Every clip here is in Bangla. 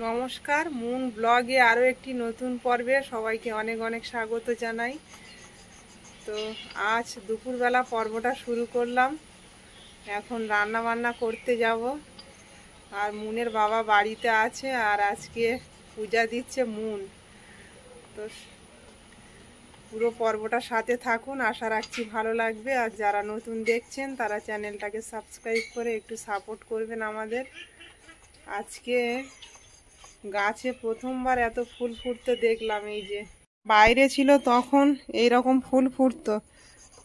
নমস্কার, মুন ব্লগে আরও একটি নতুন পর্বে সবাইকে অনেক অনেক স্বাগত জানাই। তো আজ দুপুরবেলা পর্বটা শুরু করলাম। এখন রান্না বান্না করতে যাব। আর মুনের বাবা বাড়িতে আছে, আর আজকে পূজা দিচ্ছে মুন। তো পুরো পর্বটা সাথে থাকুন, আশা রাখছি ভালো লাগবে। আর যারা নতুন দেখছেন তারা চ্যানেলটাকে সাবস্ক্রাইব করে একটু সাপোর্ট করবেন আমাদের। আজকে গাছে প্রথমবার এত ফুল ফুটতে দেখলাম। এই যে বাইরে ছিল তখন এই রকম ফুল ফুটতো,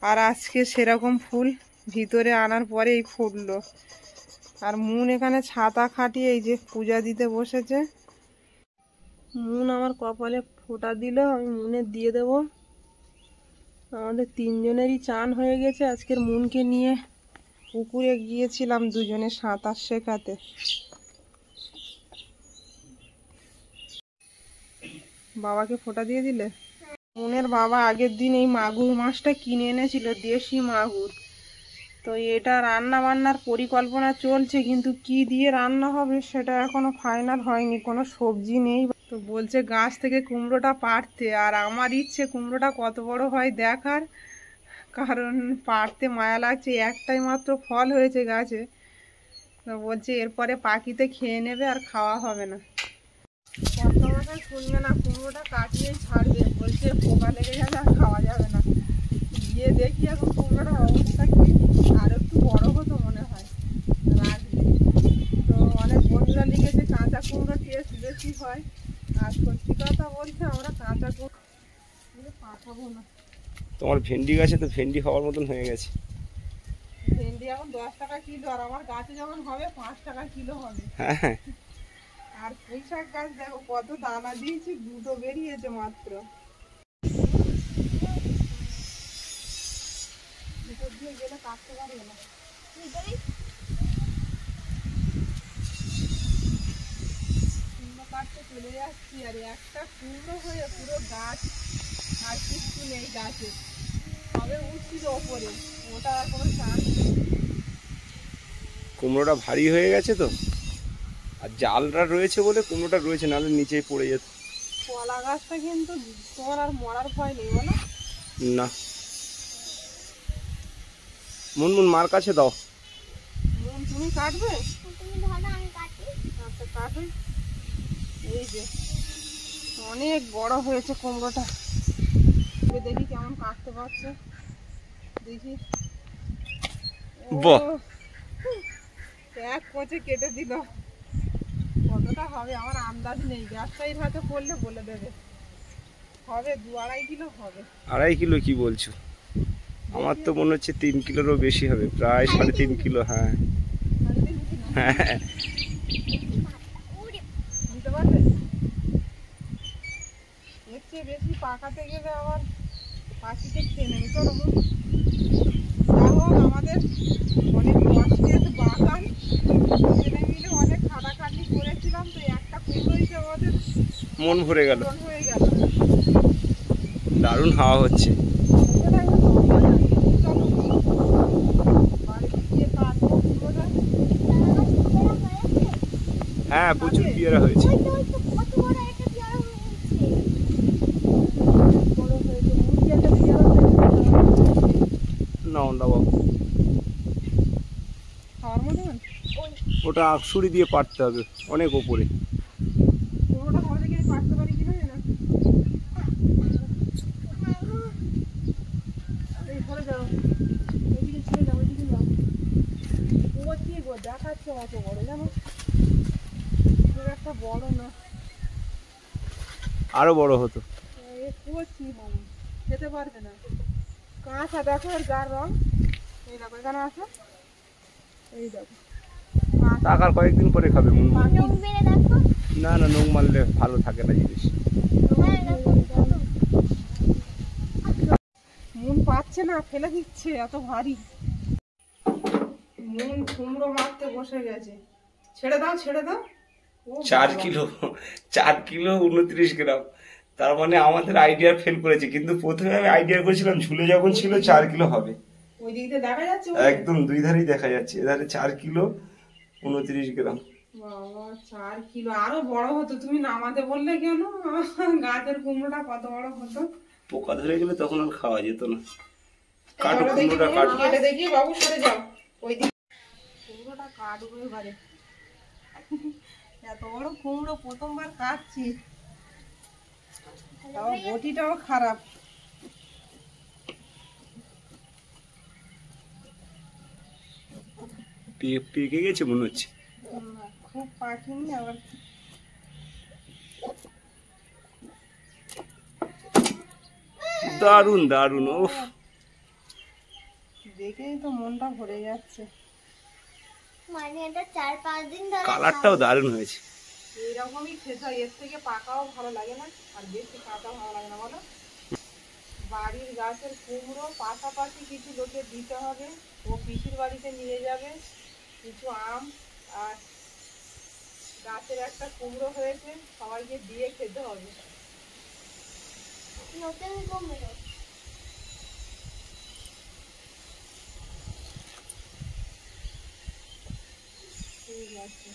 আর আজকে সেরকম ফুল ভিতরে আনার পরেই ফুটলো। আর মুন এখানে ছাতা খাটিয়ে এই যে পূজা দিতে বসেছে। মুন আমার কপালে ফোঁটা দিল, আমি মুনের দিয়ে দেব। আমাদের তিনজনেরই চান হয়ে গেছে। আজকের মুনকে নিয়ে পুকুরে গিয়েছিলাম দুজনে সাঁতার শেখাতে। বাবাকে ফোঁটা দিয়ে দিলে। মুনের বাবা আগের দিন এই মাগুর মাছটা কিনে এনেছিল, দেশি মাগুর। তো এটা রান্না বান্নার পরিকল্পনা চলছে, কিন্তু কি দিয়ে রান্না হবে সেটা এখনো ফাইনাল হয়নি, কোনো সবজি নেই। তো বলছে গাছ থেকে কুমড়োটা পাড়তে, আর আমার ইচ্ছে কুমড়োটা কত বড় হয় দেখার, কারণ পাড়তে মায়া লাগছে। একটাই মাত্র ফল হয়েছে গাছে। তো বলছে এরপরে পাখিতে খেয়ে নেবে, আর খাওয়া হবে না। কর্তামশাই শুনবে না, কুমড়োটা কাটিয়েই ছাড়বে। বলছে পোকা লেগে যাবে, আর খাওয়া যাবে না। গিয়ে দেখি এখন কুমড়োটার অবস্থা কি। আর একটু বড় হতো মনে হয়, রাখবে। তো অনেক বন্ধুরা লিখেছে কাঁচা কুমড়ো টেস্ট বেশি হয়, আর সত্যি কথা বলছে আমরা কাঁচা কুমড়ো পাঠাবো না। তোমার ভেন্ডি গাছে তো ভেন্ডি হওয়ার মতন হয়ে গেছে। ভেন্ডি এখন 10 টাকা কিলো, আর আমার গাছে যখন হবে 5 টাকা কিলো হবে। হ্যাঁ, আর পুঁই শাক গাছ দেখো কত দানা দিয়েছি, দুটো বেরিয়েছে মাত্র। ভিতর দিয়ে গেলে কাটতে পারবে না। কুমড়ো কাটতে চলে যাচ্ছি, আর একটা কুমড়ো হয়ে পুরো গাছ আর কিচ্ছু নেই গাছে। তবে উঠছিল ওপরে, ওটা আর কোনো চান্স নেই। কুমড়োটা ভারী হয়ে গেছে তো, আর জালটা রয়েছে বলে কুমড়োটা রয়েছে, নাহলে নিচেই পড়ে যেত। কলা গাছটা কিন্তু তোমার আর মরার ভয় নেই বলো না। মুনমুন মার কাছে দাও। তুমি কাটবে? আচ্ছা কাটবে। এই যে অনেক বড় হয়েছে কুমড়োটা, দেখি কেমন কাটতে পারছে। দেখি এক কোচে কেটে দিল। কতটা হবে আমার আন্দাজ নেই, ব্যবসায়ীর হাতে পড়লে বলে দেবে। হবে 2-2.5 কিলো হবে। 2.5 কিলো কি বলছো? আমার তো মনে হচ্ছে 3 কিলোরও বেশি হবে, প্রায় 3.5 কিলো। হ্যাঁ হ্যাঁ, দিতে পারবে? এর চেয়ে বেশি পাকাতে গেলে আবার পাখিতে খেয়ে নেবে। চলো দেখো, আমাদের অনেক কষ্টের বাগান, ছেলে মিলে অনেক খাটাখাটি করেছিলাম। তো একটা কুমড়োই আমাদের মন ভরে গেল। হয়ে গেল। দারুণ হাওয়া হচ্ছে। হ্যাঁ, প্রচুর পেয়ারা হয়েছে। ওটা আকসুরি দিয়ে পাড়তে হবে, অনেক ওপরে। দেখাচ্ছে অত বড়, জানো একটা বড় না, আরো বড় হতো। খেতে পারবে না। কাঁচা দেখো, আর গার রং এই দেখো, এখানে আছে। এই দেখো টাকার কয়েকদিন পরে খাবে। না না, নোং মারলে ভালো থাকে না জিনিস। মুন পাচ্ছে না, ফেলে দিচ্ছে, এত ভারী। মুন কুমড়ো মারতে বসে গেছে। ছেড়ে দাও ছেড়ে দাও। 4 কিলো 29 গ্রাম। তার মানে আমাদের আইডিয়া ফেল করেছে, কিন্তু প্রথমে আমি আইডিয়া করেছিলাম ঝুলে যখন ছিল 4 কিলো হবে। ওই দিকে দেখা যাচ্ছে, একদম দুই ধারেই দেখা যাচ্ছে। এধারে 4 কিলো 29 গ্রাম। বাবা 4 কিলো, আরো বড় হতো, তুমি নামাতে বললে কেন? গাছের কুমড়োটা কত বড় হতো। পোকা ধরে গেলে তখন আর খাওয়া যেত না। কাটো চলো দেখি, কুমড়োটা কাটো। কেটে দেখি, বাবু সরে যাও ওই দিকে। কুমড়োটা কাটবো এবারে। এত বড় কুমড়ো প্রথমবার কাটছি, তাও বটিটাও খারাপ। পেকে গেছে মনে হচ্ছে। না, খুব পাখিনি আবার। দারুন দারুন, ওফ, দেখেই তো মনটা ভরে যাচ্ছে। মানে এটা 4-5 দিন ধরে কালারটাও দারুন হয়েছে। এইরকমই খেতে হয়, এর থেকে পাকাও ভালো লাগে না আর বেশি কাঁচা ভালো লাগে না, বলো? বাড়ির গাছের কুমড়ো পাশাপাশি কিছু লোকে দিতে হবে, ও পিসির বাড়িতে নিয়ে যাবে কিছু আম, আর গাছের একটা কুমড়ো হয়েছে, সবাইকে দিয়ে খেতে হবে। নতুন কুমড়ো। ঠিক আছে।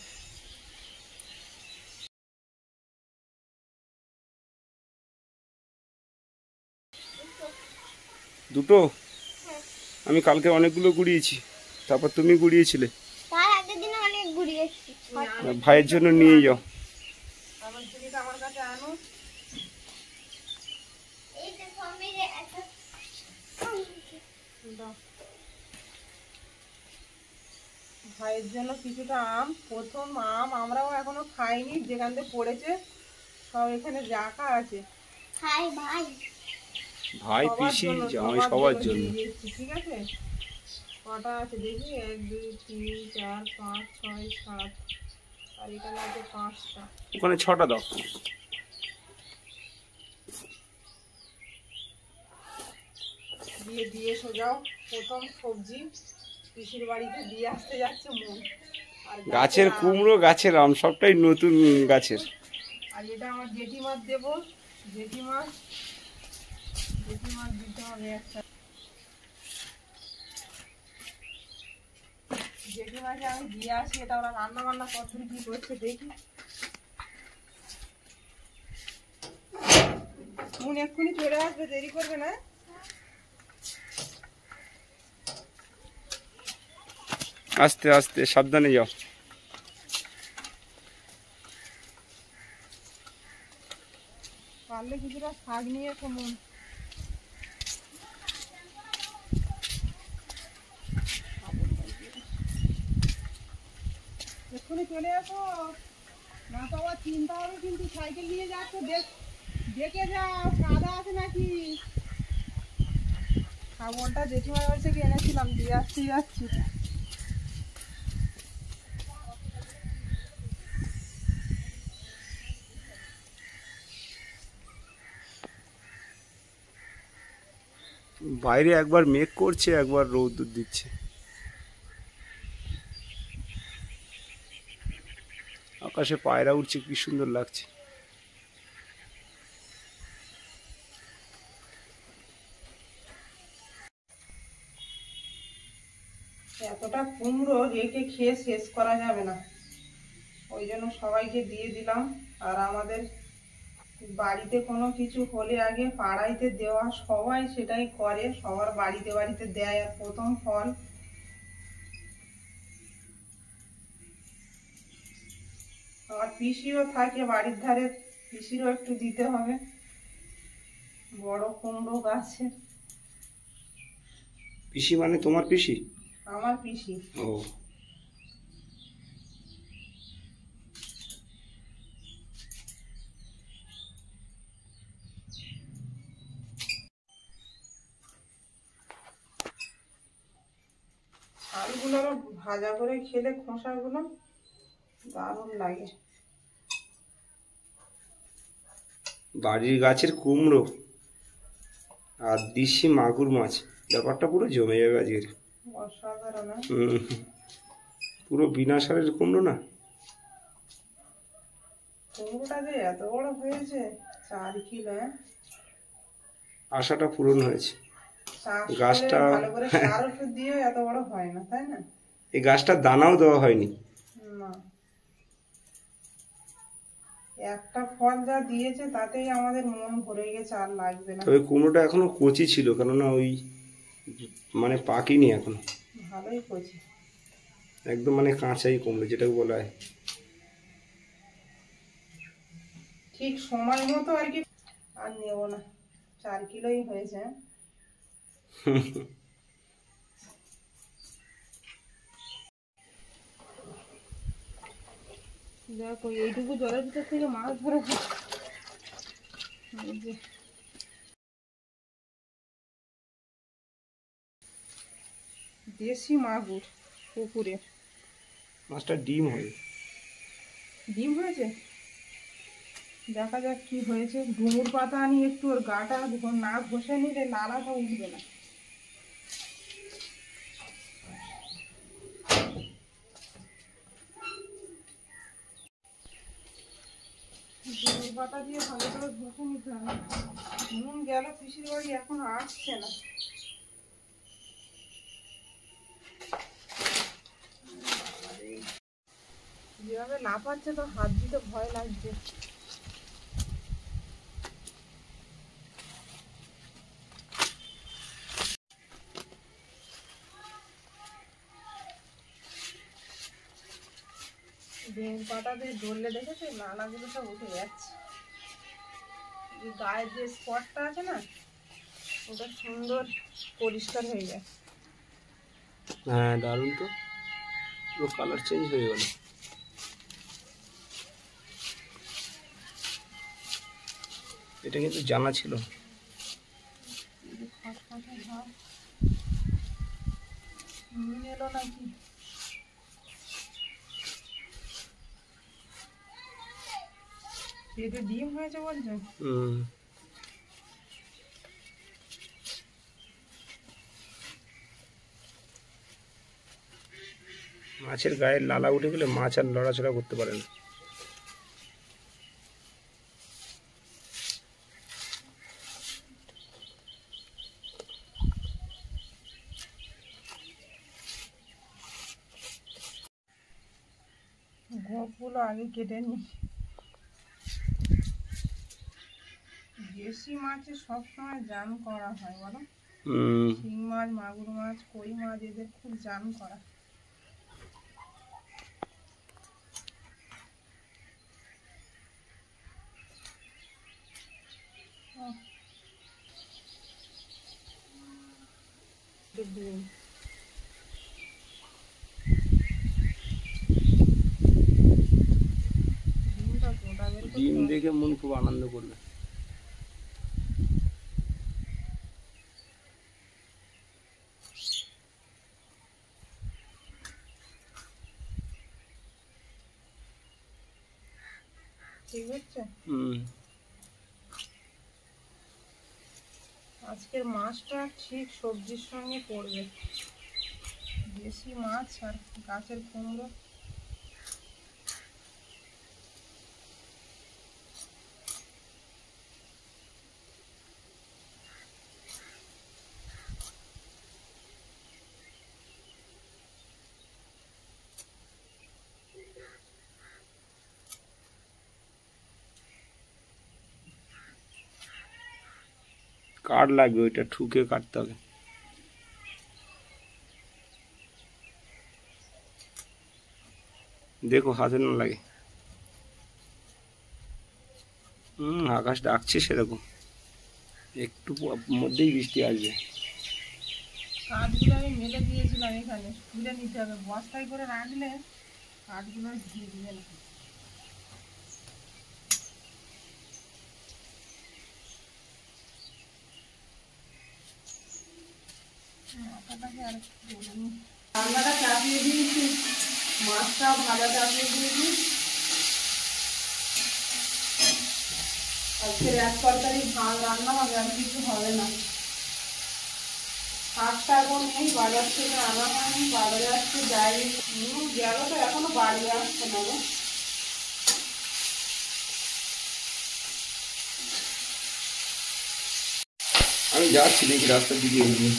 দুটো আমি কালকে অনেকগুলো গুড়িয়েছি, তারপর তুমি গুড়িয়েছিলে। তার আগের দিন অনেক ঘুরিয়েছি। ভাইয়ের জন্য নিয়ে যাও। আমার ঝুড়িটা আমার কাছে আনো। এই দেখো আমি একটা দাও। ভাইয়ের জন্য কিছুটা আম, প্রথম আম আমরাও এখনো খাইনি, যেখান থেকে পড়েছে সব এখানে রাখা আছে। খাই ভাই। ভাই সবার পিসি জন্য, জামাই সবার সবার জন্য জন্য। দিয়ে দিয়েছি, ঠিক আছে? কটা আছে দেখি, 1 2 3 4 5 6 7, আর এখানে আছে 5টা। ওখানে 6টা দাও। দিয়ে দিয়ে সোজাও প্রথম সবজি পিসির বাড়িতে দিয়ে আসতে যাচ্ছে মন। আর গাছের আম। কুমড়ো, গাছের আম, সবটাই নতুন গাছের। আর এটা আমার জেঠিমার দেবো, জেঠিমার দিতে হবে একটা। জেঠিমাকে আমি দিয়ে আসি, এটা ওরা রান্না বান্না পদ্ধতি কি করছে দেখি। মন এক্ষুনি চলে আসবে, দেরি করবে না। আস্তে আস্তে সাবধানে যাও। পারলে কিছুটা শাক নিয়ে এসো মন। এক্ষুনি চলে আসো, না তো আবার চিন্তা হবে কিন্তু। সাইকেল নিয়ে যাচ্ছ, দেখে যাও কাদা আছে নাকি। খাবারটা জেঠিমার বাড়ি থেকে এনেছিলাম, দিয়ে আসতে যাচ্ছি। বাইরে একবার মেঘ করছে, একবার রৌদ্র দিচ্ছে। আকাশে পায়রা উঠছে, কি সুন্দর লাগছে। এতটা কুমড়ো রেখে খেয়ে শেষ করা যাবে না, ওই জন্য সবাইকে দিয়ে দিলাম। আর আমাদের বাড়িতে কোনো কিছু হলে আগে পাড়াইতে দেওয়া, সবাই সেটাই করে, সবার বাড়িতে বাড়িতে দেয়। আর প্রথম ফল আমার পিসিও থাকে বাড়ির ধারে, পিসিরও একটু দিতে হবে। বড় কুমড়ো গাছে। পিসি মানে তোমার পিসি? আমার পিসি। ও, আলুগুলো আবার ভাজা করে খেলে খোসাগুলো দারুণ লাগে। বাড়ির গাছের কুমড়ো আর দেশি মাগুর মাছ, ব্যাপারটা পুরো জমে যাবে আজকের। অসাধারণ। পুরো বিনা সারের কুমড়ো না। কুমড়োটা যে এত বড় হয়েছে, 4 কিলো। আশাটা পূরণ হয়েছে। গাছটা গাছটা ভালো করে সার ওষুধ দিয়ে এত বড় হয় না, তাই না? এই গাছটার দানাও দেওয়া হয়নি। না, একটা ফল যা দিয়েছে তাতেই আমাদের মন ভরে গেছে, আর লাগবে না। তবে কুমড়োটা এখনো কচি ছিল, কেননা ওই মানে পাকেনি এখনো, ভালোই কচি। একদম মানে কাঁচাই কুমড়ো যেটাকে বলা হয়। ঠিক সময় মতো আর কি। আর নেব না, 4 কিলোই হয়েছে। দেখো এইটুকু জলের ভিতর থেকে মাছ ধরে দেশি মাগুর পুকুরে। মাছটা ডিম হয়। ডিম হয়েছে, দেখা যাক কি হয়েছে। ডুমুর পাতা আনি একটু, ওর গাটা না ঘষে নিলে লালাটা উঠবে না। ডুমুর পাতা দিয়ে ভালো করে ঘষে নিতে হবে। নুন গেল পিসির বাড়ি, এখন আসছে না। যেভাবে লাফাচ্ছে তো হাত দিতে ভয় লাগছে। ডিম পাতা দিয়ে ধরলে দেখেছে নালাগুলো সব উঠে যাচ্ছে। এই গায়ের যে স্পটটা আছে না, ওটা সুন্দর পরিষ্কার হয়ে যায়। হ্যাঁ দারুণ তো, পুরো কালার চেঞ্জ হয়ে গেল। এটা কিন্তু জানা ছিল। নুন এলো নাকি? পেটে ডিম হয়েছে বলছো? মাছের গায়ে লালা উঠে গেলে মাছ আর লড়াচড়া করতে পারে না। গোপগুলো আগে কেটে নি। দেশি মাছের সবসময় জান করা হয় বলো। শিং মাছ, মাগুর মাছ, কই মাছ, এদের খুব জান করা। ডিম ডিম দেখে মন খুব আনন্দ করবে। ঠিক হচ্ছে। আজকের মাছটা ঠিক সবজির সঙ্গে পড়বে। দেশি মাছ আর গাছের কুমড়ো। কাঠ লাগবে, ওইটা ঠুকে কাটতে হবে। দেখো হাতে না লাগে। আকাশ ডাকছে সেরকম, একটু মধ্যেই বৃষ্টি আসবে। কাঠগুলো আমি মেলে দিয়েছিলাম, এখানে তুলে নিতে হবে। বস্তায় করে রাখলে কাঠগুলো ভিজবে না। রান্নাটা চাপিয়ে দিয়েছি, মাছটা ভাজা চাপিয়ে দিয়েছি। আজকের এক তরকারি ভাত রান্না হবে, আর কিছু হবে না। শাকটা এখন নেই, বাজার থেকে আনা হয়নি, বাজারে আসতে যাই। গেল তো এখনো বাড়ি আসছে না গো। আমি যাচ্ছি, দেখি রাস্তার দিকে এগিয়ে।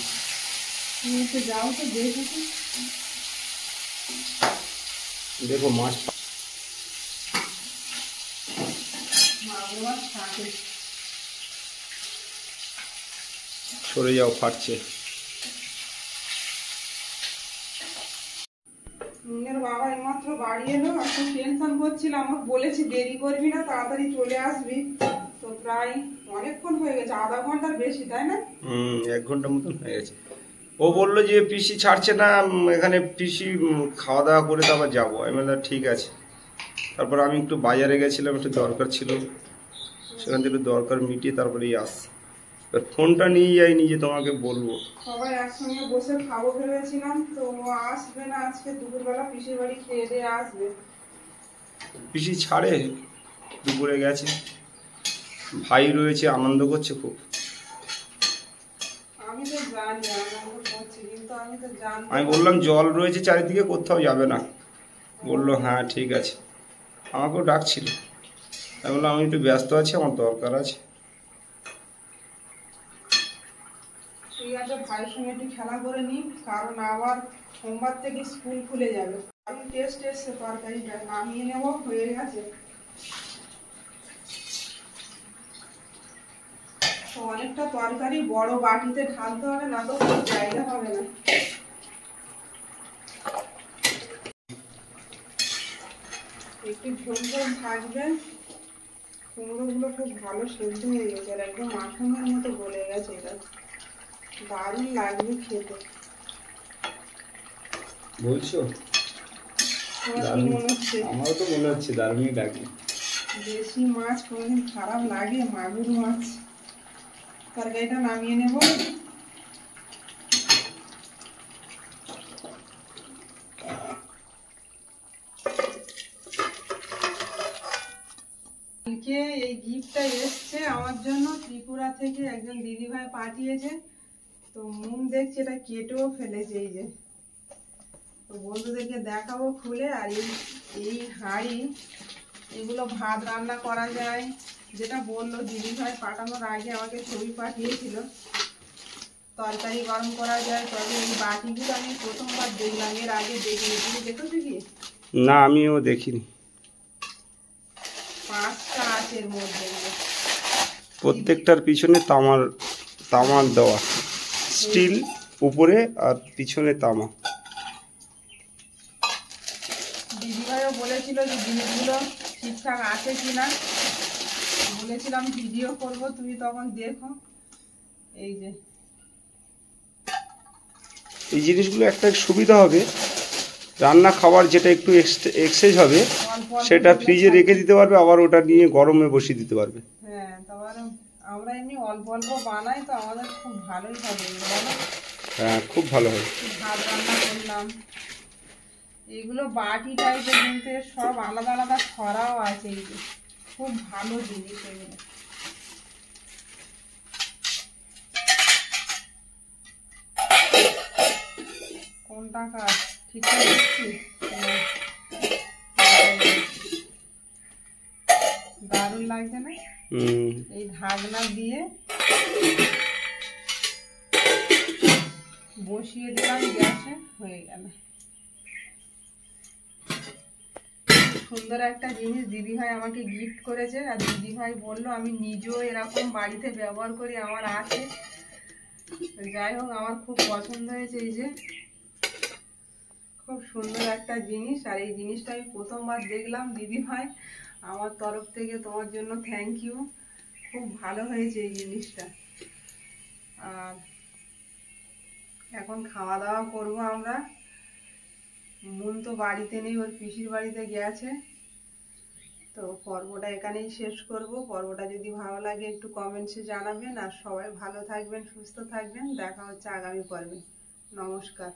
যাও তো দেখেছি। দেখো মাছ মাগুর মাছ থাকে। সরে যাও, ফাটছে। মেয়ের বাবা এইমাত্র বাড়ি এলো, এখন টেনশন করছিলাম, আমাকে বলেছি দেরি করবি না, তাড়াতাড়ি চলে আসবি। তো প্রায় অনেকক্ষণ হয়ে গেছে, আধা ঘন্টার বেশি, তাই না? 1 ঘন্টা মতন হয়ে গেছে। ও বললো যে পিসি ছাড়ছে না, এখানে পিসি খাওয়া দাওয়া করে তারপর যাবো। আমি বললাম ঠিক আছে। তারপর আমি একটু বাজারে গেছিলাম, একটু দরকার ছিল, সেখান থেকে একটু দরকার মিটিয়ে তারপরেই আসছি। ফোনটা নিয়ে যাইনি যে তোমাকে বলবো। সবাই একসঙ্গে বসে খাবো ভেবেছিলাম, তো ও আসবে না আজকে, দুপুরবেলা পিসির বাড়ি খেয়ে দিয়ে আসবে। পিসি ছাড়ে, দুপুরে গেছে, ভাই রয়েছে, আনন্দ করছে খুব। আমি তো জানি আনন্দ করছি, কিন্তু আমি তো জানি। আমি বললাম জল রয়েছে চারিদিকে, কোথাও যাবে না। বললো হ্যাঁ ঠিক আছে। আমাকেও ডাকছিল, আমি বললাম আমি একটু ব্যস্ত আছি, আমার দরকার আছে। ঠিক আছে, ভাইয়ের সঙ্গে একটু খেলা করে নি, কারণ আবার সোমবার থেকে স্কুল খুলে যাবে। আমি টেস্ট এসছে, তরকারিটা নামিয়ে নেবো, হয়ে গেছে। তো অনেকটা তরকারি বড় বাটিতে ঢালতে হবে, না তো কোনো জায়গা হবে না। একটু ঝোল ঝোল থাকবে। কুমড়োগুলো খুব ভালো সেদ্ধ হয়ে গেছে, আর একদম মাখনের মতো গলে গেছে। এটা দারুণ লাগবে খেতে। বলছো? তোমার কি মনে হচ্ছে? আমারও তো মনে হচ্ছে দারুণই লাগবে। দেশি মাছ কোনদিন খারাপ লাগে? মাগুর মাছ। তরকারিটা নামিয়ে নেব। এই গিফটটা এসছে আমার জন্য ত্রিপুরা থেকে, একজন দিদি ভাই পাঠিয়েছে। তো মুন দেখছে, এটা কেটেও ফেলেছে। এই যে, তো বন্ধুদেরকে দেখাবো খুলে। আর এই হাঁড়ি, এগুলো ভাত রান্না করা যায়, যেটা বললো দিদি ভাই পাঠানোর আগে আমাকে ছবি পাঠিয়েছিল। তরকারি গরম করা যায়। তবে এই বাটিগুলো আমি প্রথমবার দেখলাম, এর আগে দেখিনি। তুমি দেখেছো কি? না, আমিও দেখিনি। 5টা আছে এর মধ্যে। প্রত্যেকটার পিছনে তামার দেওয়া, স্টিল উপরে আর পিছনে তামা। দিদিভাইও বলেছিল যে জিনিসগুলো ঠিকঠাক আছে কিনা, বলেছিলাম ভিডিও করব, তুমি তখন দেখো। এই যে এই জিনিসগুলো একটা সুবিধা হবে, রান্না খাবার যেটা একটু এক্সচেঞ্জ হবে সেটা ফ্রিজে রেখে দিতে পারবে, আবার ওটা নিয়ে গরমে বসিয়ে দিতে পারবে। হ্যাঁ, তারপরে আমরা এমনি অল্প অল্প বানাই, তো আমাদের খুব ভালোই হবে। হ্যাঁ, খুব ভালো হবে। ভাত রান্না করলাম। এগুলো বাটি টাইপের, কিন্তু সব আলাদা আলাদা ছড়াও আছে। এই যে খুব ভালো জিনিস এগুলো। কোনটা কাজ ঠিকঠাক দেখছি? দারুণ লাগছে না? এই ঢাকনা দিয়ে বসিয়ে দিলাম গ্যাসে, হয়ে গেল। সুন্দর একটা জিনিস দিদিভাই আমাকে গিফট করেছে। আর দিদিভাই বললো আমি নিজেও এরকম বাড়িতে ব্যবহার করি, আমার আছে। যাই হোক, আমার খুব পছন্দ হয়েছে। এই যে খুব সুন্দর একটা জিনিস, আর এই জিনিসটা আমি প্রথমবার দেখলাম। দিদিভাই, আমার তরফ থেকে তোমার জন্য থ্যাংক ইউ। খুব ভালো হয়েছে এই জিনিসটা। আর এখন খাওয়া দাওয়া করবো আমরা। মুন তো বাড়িতে নেই, ওর পিসির বাড়িতে গেছে। তো পর্বটা এখানেই শেষ করব। পর্বটা যদি ভালো লাগে একটু কমেন্টসে জানাবেন। আর সবাই ভালো থাকবেন, সুস্থ থাকবেন। দেখা হচ্ছে আগামী পর্বে। নমস্কার।